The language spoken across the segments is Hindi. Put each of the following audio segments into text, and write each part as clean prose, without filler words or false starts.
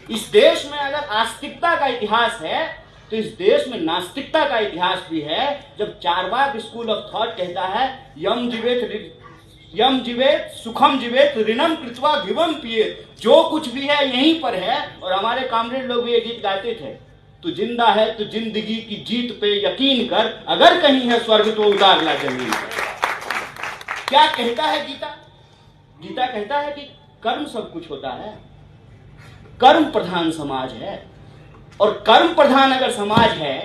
इस देश में अगर आस्तिकता का इतिहास है तो इस देश में नास्तिकता का इतिहास भी है। जब चारवाक स्कूल ऑफ थॉट कहता है यम जीवेत सुखम जीवेत ऋणम कृत्वा धिवम पिएत, जो कुछ भी है यहीं पर है। और हमारे कामरेड लोग भी ये गीत गाते थे, तू जिंदा है तो जिंदगी की जीत पे यकीन कर, अगर कहीं है स्वर्ग तो उतार ला जमीन। क्या कहता है गीता? गीता कहता है कि कर्म सब कुछ होता है, कर्म प्रधान समाज है। और कर्म प्रधान अगर समाज है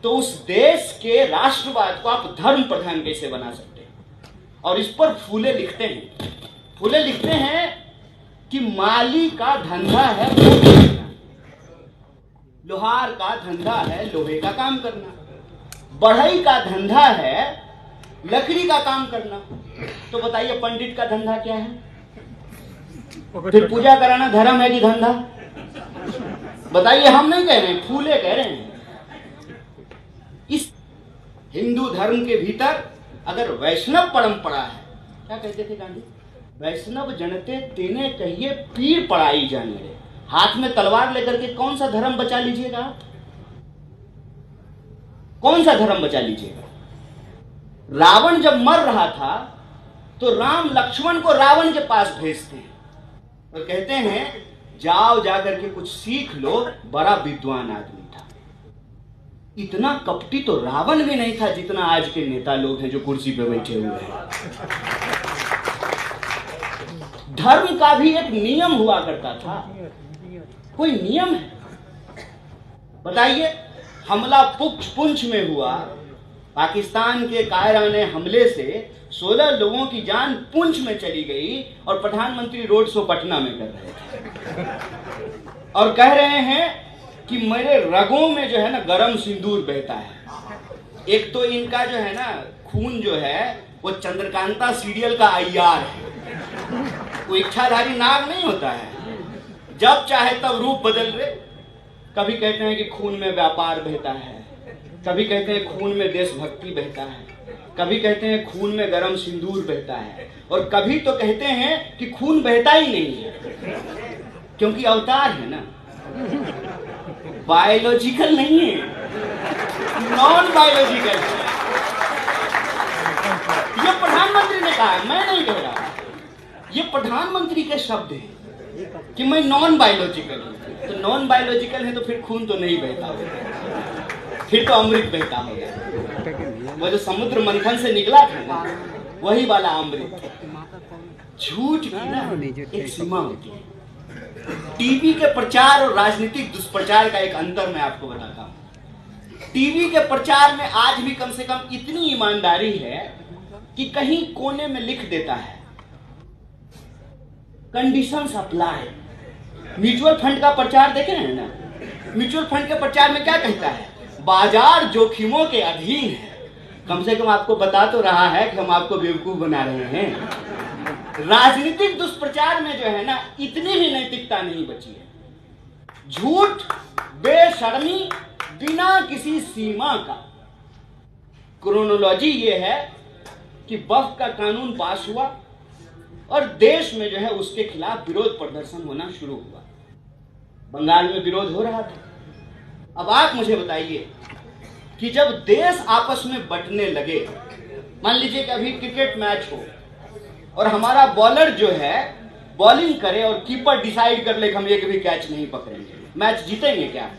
तो उस देश के राष्ट्रवाद को आप धर्म प्रधान कैसे बना सकते हैं? और इस पर फूले लिखते हैं कि माली का धंधा है लोहार का धंधा है लोहे का काम करना, बढ़ई का धंधा है लकड़ी का काम करना। तो बताइए पंडित का धंधा क्या है? फिर पूजा कराना धर्म है कि धंधा? बताइए, हम नहीं कह रहे हैं, फूले कह रहे हैं। इस हिंदू धर्म के भीतर अगर वैष्णव परंपरा है, क्या कहते थे गांधी? वैष्णव जनते तेने कहिए पीर पड़ाई जाने रे। हाथ में तलवार लेकर के कौन सा धर्म बचा लीजिएगा? कौन सा धर्म बचा लीजिएगा? रावण जब मर रहा था तो राम लक्ष्मण को रावण के पास भेजते हैं और कहते हैं जाओ जाकर के कुछ सीख लो, बड़ा विद्वान आदमी था। इतना कपटी तो रावण भी नहीं था जितना आज के नेता लोग हैं जो कुर्सी पे बैठे हुए हैं। धर्म का भी एक नियम हुआ करता था। कोई नियम है? बताइए, हमला पुंछ में हुआ, पाकिस्तान के कायराने हमले से 16 लोगों की जान पुंछ में चली गई और प्रधानमंत्री रोड शो पटना में कर रहे थे और कह रहे हैं कि मेरे रगों में जो है ना गरम सिंदूर बहता है। एक तो इनका जो है ना खून जो है वो चंद्रकांता सीरियल का अय्यार है। वो इच्छाधारी नाग नहीं होता है, जब चाहे तब रूप बदल रहे। कभी कहते हैं कि खून में व्यापार बहता है, कभी कहते हैं खून में देशभक्ति बहता है, कभी कहते हैं खून में गरम सिंदूर बहता है, और कभी तो कहते हैं कि खून बहता ही नहीं है क्योंकि अवतार है ना, बायोलॉजिकल नहीं है, नॉन बायोलॉजिकल है। ये प्रधानमंत्री ने कहा, मैं नहीं कह रहा, ये प्रधानमंत्री के शब्द हैं कि मैं नॉन बायोलॉजिकल हूं। तो नॉन बायोलॉजिकल है तो फिर खून तो नहीं बहता होगा, फिर तो अमृत बहता होगा। वो जो समुद्र मंथन से निकला था ना, वही वाला अमृत। झूठ की ना एक सीमा होती है। टीवी के प्रचार और राजनीतिक दुष्प्रचार का एक अंतर मैं आपको बताता हूं। टीवी के प्रचार में आज भी कम से कम इतनी ईमानदारी है कि कहीं कोने में लिख देता है कंडीशंस अप्लाई। म्यूचुअल फंड का प्रचार देखे हैं ना, म्यूचुअल फंड के प्रचार में क्या कहता है? बाजार जोखिमों के अधीन है। कम से कम आपको बता तो रहा है कि हम आपको बेवकूफ बना रहे हैं। राजनीतिक दुष्प्रचार में जो है ना इतनी भी नैतिकता नहीं बची है। झूठ, बेशर्मी, बिना किसी सीमा का। क्रोनोलॉजी ये है कि वक्फ का कानून पास हुआ और देश में जो है उसके खिलाफ विरोध प्रदर्शन होना शुरू हुआ। बंगाल में विरोध हो रहा था। अब आप मुझे बताइए कि जब देश आपस में बंटने लगे, मान लीजिए कि अभी क्रिकेट मैच हो और हमारा बॉलर जो है बॉलिंग करे और कीपर डिसाइड कर ले कि हम एक भी कैच नहीं पकड़ेंगे, मैच जीतेंगे क्या?